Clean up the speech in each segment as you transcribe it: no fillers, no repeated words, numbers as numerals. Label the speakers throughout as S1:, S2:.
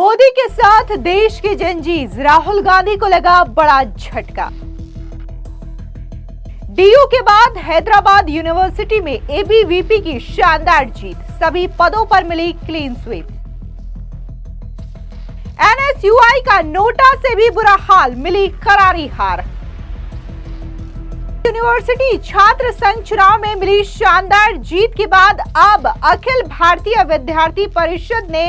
S1: मोदी के साथ देश के जंजीज, राहुल गांधी को लगा बड़ा झटका। डीयू के बाद हैदराबाद यूनिवर्सिटी में एबीवीपी की शानदार जीत, सभी पदों पर मिली क्लीन स्वीप। एनएसयूआई का नोटा से भी बुरा हाल, मिली करारी हार। यूनिवर्सिटी छात्र संघ चुनाव में मिली शानदार जीत के बाद अब अखिल भारतीय विद्यार्थी परिषद ने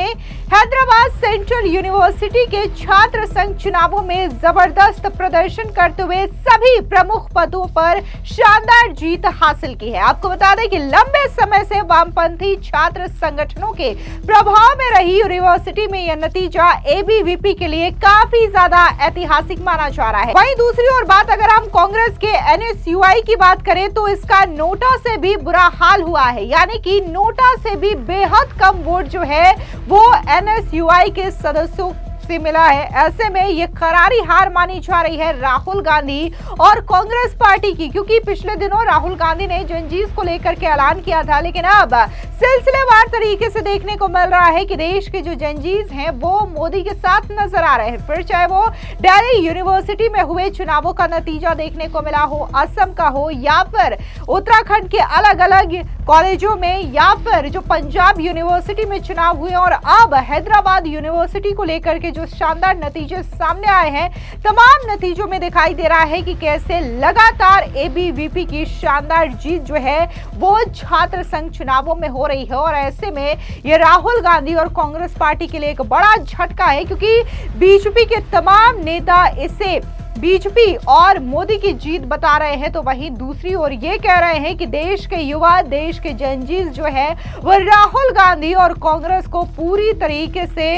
S1: हैदराबाद सेंट्रल यूनिवर्सिटी के छात्र संघ चुनावों में जबरदस्त प्रदर्शन करते हुए सभी प्रमुख पदों पर शानदार जीत हासिल की है। आपको बता दें कि लंबे समय से वामपंथी छात्र संगठनों के प्रभाव में रही यूनिवर्सिटी में यह नतीजा एबीवीपी के लिए काफी ज्यादा ऐतिहासिक माना जा रहा है। वहीं दूसरी ओर बात अगर हम कांग्रेस के एनएसयूआई की बात करें तो इसका नोटा से भी बुरा हाल हुआ है, यानी कि नोटा से भी बेहद कम वोट जो है वो एनएसयूआई के सदस्यों से मिला है। ऐसे में ये करारी हार मानी जा रही है राहुल गांधी और कांग्रेस पार्टी की, क्योंकि पिछले दिनों राहुल गांधी ने जंजीज को लेकर के ऐलान किया था, लेकिन अब सिलसिलेवार तरीके से देखने को मिल रहा है कि देश के जो जंजीज हैं वो मोदी के साथ नजर आ रहे हैं। फिर चाहे वो दिल्ली यूनिवर्सिटी में हुए चुनावों का नतीजा देखने को मिला हो, असम का हो, या फिर उत्तराखंड के अलग अलग कॉलेजों में, या फिर जो पंजाब यूनिवर्सिटी में चुनाव हुए और अब हैदराबाद यूनिवर्सिटी को लेकर के जो शानदार नतीजे सामने आए हैं, तमाम नतीजों में दिखाई दे रहा है कि कैसे लगातार एबीवीपी की शानदार जीत जो है वो छात्र संघ चुनावों में हो रही है। और ऐसे में ये राहुल गांधी और कांग्रेस पार्टी के लिए एक बड़ा झटका है, क्योंकि बीजेपी के तमाम नेता इसे बीजेपी और मोदी की जीत बता रहे हैं, तो वहीं दूसरी ओर ये कह रहे हैं कि देश के युवा, देश के जंजीज जो है वो राहुल गांधी और कांग्रेस को पूरी तरीके से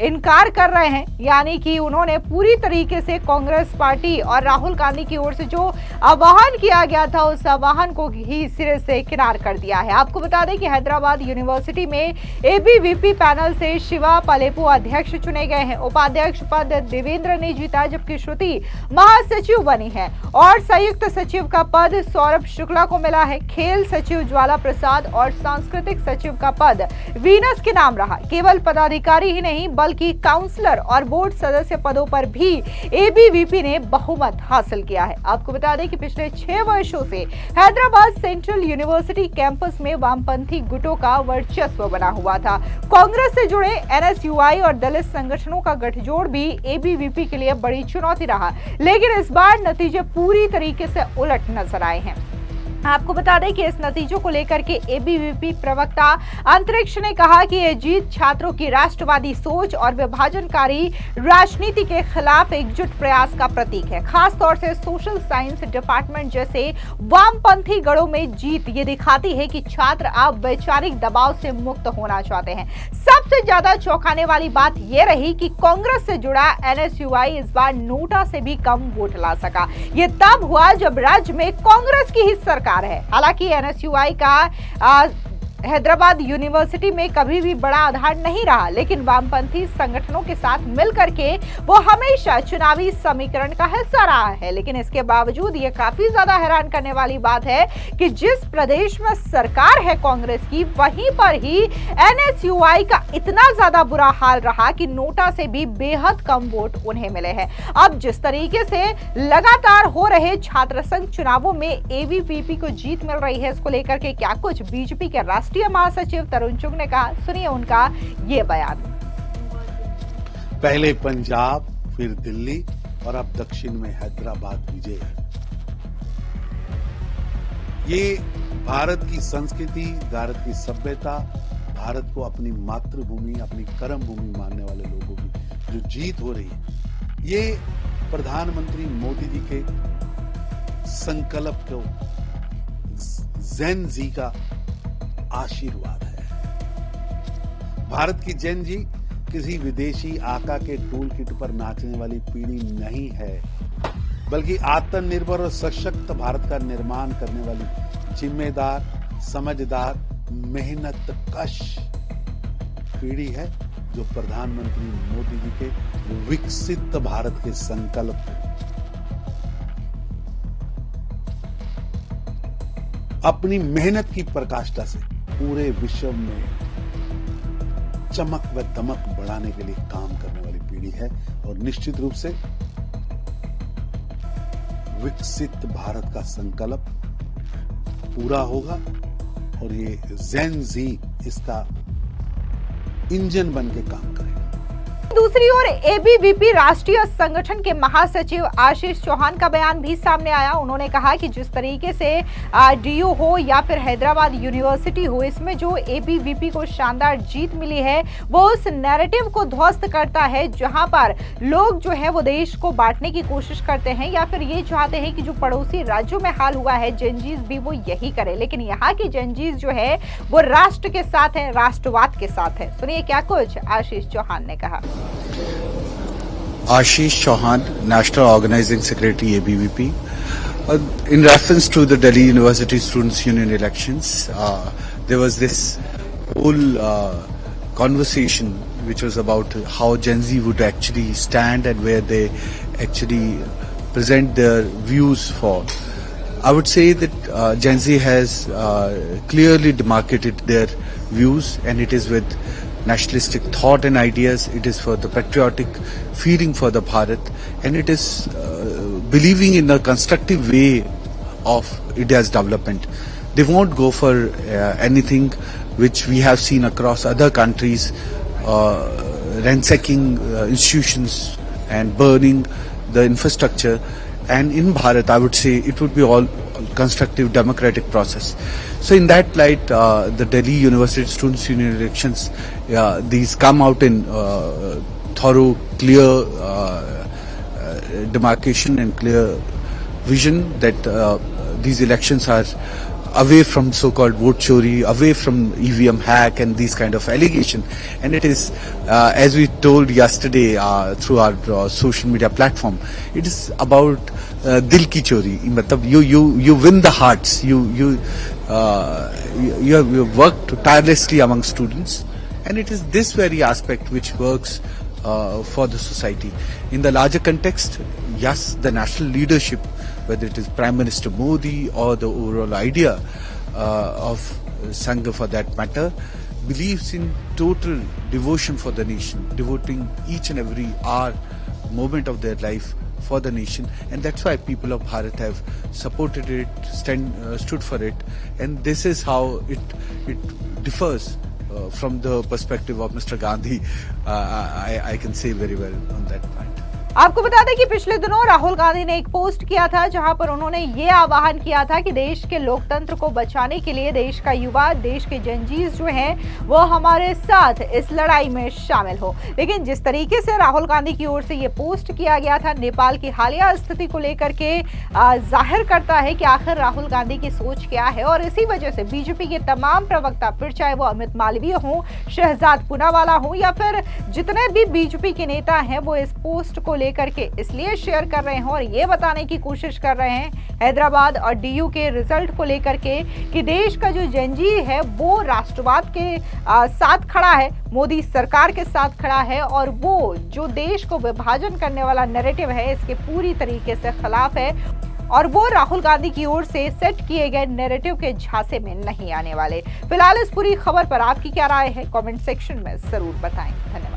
S1: इनकार कर रहे हैं, यानी कि उन्होंने पूरी तरीके से कांग्रेस पार्टी और राहुल गांधी की ओर से जो आह्वान किया गया था उस आह्वान को ही सिरे से किनार कर दिया है। आपको बता दें कि हैदराबाद यूनिवर्सिटी में एबीवीपी पैनल से शिवा पलेपू अध्यक्ष चुने गए हैं। उपाध्यक्ष पद देवेंद्र ने जीता, जबकि श्रुति महासचिव बनी है और संयुक्त सचिव का पद सौरभ शुक्ला को मिला है। खेल सचिव ज्वाला प्रसाद और सांस्कृतिक सचिव का पद वीनस के नाम रहा। केवल पदाधिकारी ही नहीं बल्कि काउंसलर और बोर्ड सदस्य पदों पर भी एबीवीपी ने बहुमत हासिल किया है। आपको बता दें कि पिछले 6 वर्षों से हैदराबाद सेंट्रल यूनिवर्सिटी कैंपस में वामपंथी गुटों का वर्चस्व बना हुआ था। कांग्रेस से जुड़े एनएसयूआई और दलित संगठनों का गठजोड़ भी एबीवीपी के लिए बड़ी चुनौती रहा, लेकिन इस बार नतीजे पूरी तरीके से उलट नजर आए हैं। आपको बता दें कि इस नतीजों को लेकर के एबीवीपी प्रवक्ता अंतरिक्ष ने कहा कि यह जीत छात्रों की राष्ट्रवादी सोच और विभाजनकारी राजनीति के खिलाफ एकजुट प्रयास का प्रतीक है। खास तौर से सोशल साइंस डिपार्टमेंट जैसे वामपंथी गढ़ों में जीत ये दिखाती है कि छात्र अब वैचारिक दबाव से मुक्त होना चाहते हैं। सबसे ज्यादा चौंकाने वाली बात यह रही कि कांग्रेस से जुड़ा एनएसयूआई इस बार नोटा से भी कम वोट ला सका। ये तब हुआ जब राज्य में कांग्रेस की ही सरकार है। हालांकि एनएसयूआई का हैदराबाद यूनिवर्सिटी में कभी भी बड़ा आधार नहीं रहा, लेकिन वामपंथी संगठनों के साथ मिलकर के वो हमेशा चुनावी समीकरण का हिस्सा रहा है। लेकिन इसके बावजूद ये काफी ज्यादा हैरान करने वाली बात है कि जिस प्रदेश में सरकार है कांग्रेस की, वहीं पर ही एनएसयूआई का इतना ज्यादा बुरा हाल रहा कि नोटा से भी बेहद कम वोट उन्हें मिले हैं। अब जिस तरीके से लगातार हो रहे छात्र संघ चुनावों में एबीवीपी को जीत मिल रही है, इसको लेकर के क्या कुछ बीजेपी के राष्ट्रीय महासचिव तरुण चुग ने कहा, सुनिए उनका ये बयान।
S2: पहले पंजाब, फिर दिल्ली और अब दक्षिण में हैदराबाद विजय है। ये भारत की संस्कृति, भारत की सभ्यता, भारत को अपनी मातृभूमि, अपनी कर्म भूमि मानने वाले लोगों की जो जीत हो रही है, ये प्रधानमंत्री मोदी जी के संकल्प को, ज़ेन जी का आशीर्वाद है। भारत की जेन जी किसी विदेशी आका के टूल किट पर नाचने वाली पीढ़ी नहीं है, बल्कि आत्मनिर्भर और सशक्त भारत का निर्माण करने वाली जिम्मेदार, समझदार, मेहनत कश पीढ़ी है, जो प्रधानमंत्री मोदी जी के विकसित भारत के संकल्प अपनी मेहनत की प्रकाष्ठा से पूरे विश्व में चमक व दमक बढ़ाने के लिए काम करने वाली पीढ़ी है और निश्चित रूप से विकसित भारत का संकल्प पूरा होगा और ये जेन जी इसका इंजन बन के काम करेगा।
S1: दूसरी ओर एबीवीपी राष्ट्रीय संगठन के महासचिव आशीष चौहान का बयान भी सामने आया। उन्होंने कहा कि जिस तरीके से डीयू हो या फिर हैदराबाद यूनिवर्सिटी हो, इसमें जो एबीवीपी को शानदार जीत मिली है वो उस नैरेटिव को ध्वस्त करता है जहां पर लोग जो है वो देश को बांटने की कोशिश करते हैं या फिर ये चाहते हैं कि जो पड़ोसी राज्यों में हाल हुआ है जेनजीज भी वो यही करे। लेकिन यहाँ की जेनजीज जो है वो राष्ट्र के साथ है, राष्ट्रवाद के साथ है। सुनिए क्या कुछ आशीष चौहान ने कहा।
S3: Ashish Chauhan, National Organizing Secretary ABVP. In reference to the Delhi University Students' Union elections, there was this whole conversation which was about how Gen Z would actually stand and where they actually present their views for. I would say that Gen Z has clearly demarcated their views, and it is with nationalistic thought and ideas. It is for the patriotic feeling for the Bharat, and it is believing in a constructive way of India's development. They won't go for anything which we have seen across other countries, ransacking institutions and burning the infrastructure. And in Bharat, I would say it would be all constructive democratic process. So in that light, the Delhi University Students' Union elections, these come out in thorough, clear demarcation and clear vision that these elections are away from so-called vote chori, away from EVM hack and these kind of allegation. And it is, as we told yesterday through our social media platform, it is about dil ki chori. Matlab you win the hearts. You have worked tirelessly among students, and it is this very aspect which works for the society. In the larger context, yes, the national leadership, whether it is Prime Minister Modi or the overall idea of Sangha for that matter, believes in total devotion for the nation, devoting each and every hour, moment of their life for the nation, and that's why people of Bharat have supported it, stood for it, and this is how it differs from the perspective of Mr. Gandhi. I can say very well on that point.
S1: आपको बता दें कि पिछले दिनों राहुल गांधी ने एक post किया था जहां पर उन्होंने ये आह्वान किया था कि देश के लोकतंत्र को बचाने के लिए देश का युवा, देश के जनजीज जो हैं वो हमारे साथ इस लड़ाई में शामिल हो। लेकिन जिस तरीके से राहुल गांधी की ओर से ये पोस्ट किया गया था नेपाल की हालिया स्थिति को लेकर के जाहिर करता है कि आखिर राहुल गांधी की सोच क्या है। और इसी वजह से बीजेपी के तमाम प्रवक्ता, फिर चाहे वो अमित मालवीय हो, शहजाद पूनावाला हो या फिर जितने भी बीजेपी के नेता हैं, वो इस पोस्ट को लेकर के इसलिए शेयर कर रहे हैं और ये बताने की कोशिश कर रहे हैं हैदराबाद और डीयू के रिजल्ट को लेकर के कि देश का जो जेनजी है वो राष्ट्रवाद के साथ खड़ा है, मोदी सरकार के साथ खड़ा है और वो जो देश को विभाजन करने वाला नैरेटिव है इसके पूरी तरीके से खिलाफ है और वो राहुल गांधी की ओर से सेट किए गए नैरेटिव के झांसे में नहीं आने वाले। फिलहाल इस पूरी खबर पर आपकी क्या राय है, कमेंट सेक्शन में जरूर बताएं। धन्यवाद।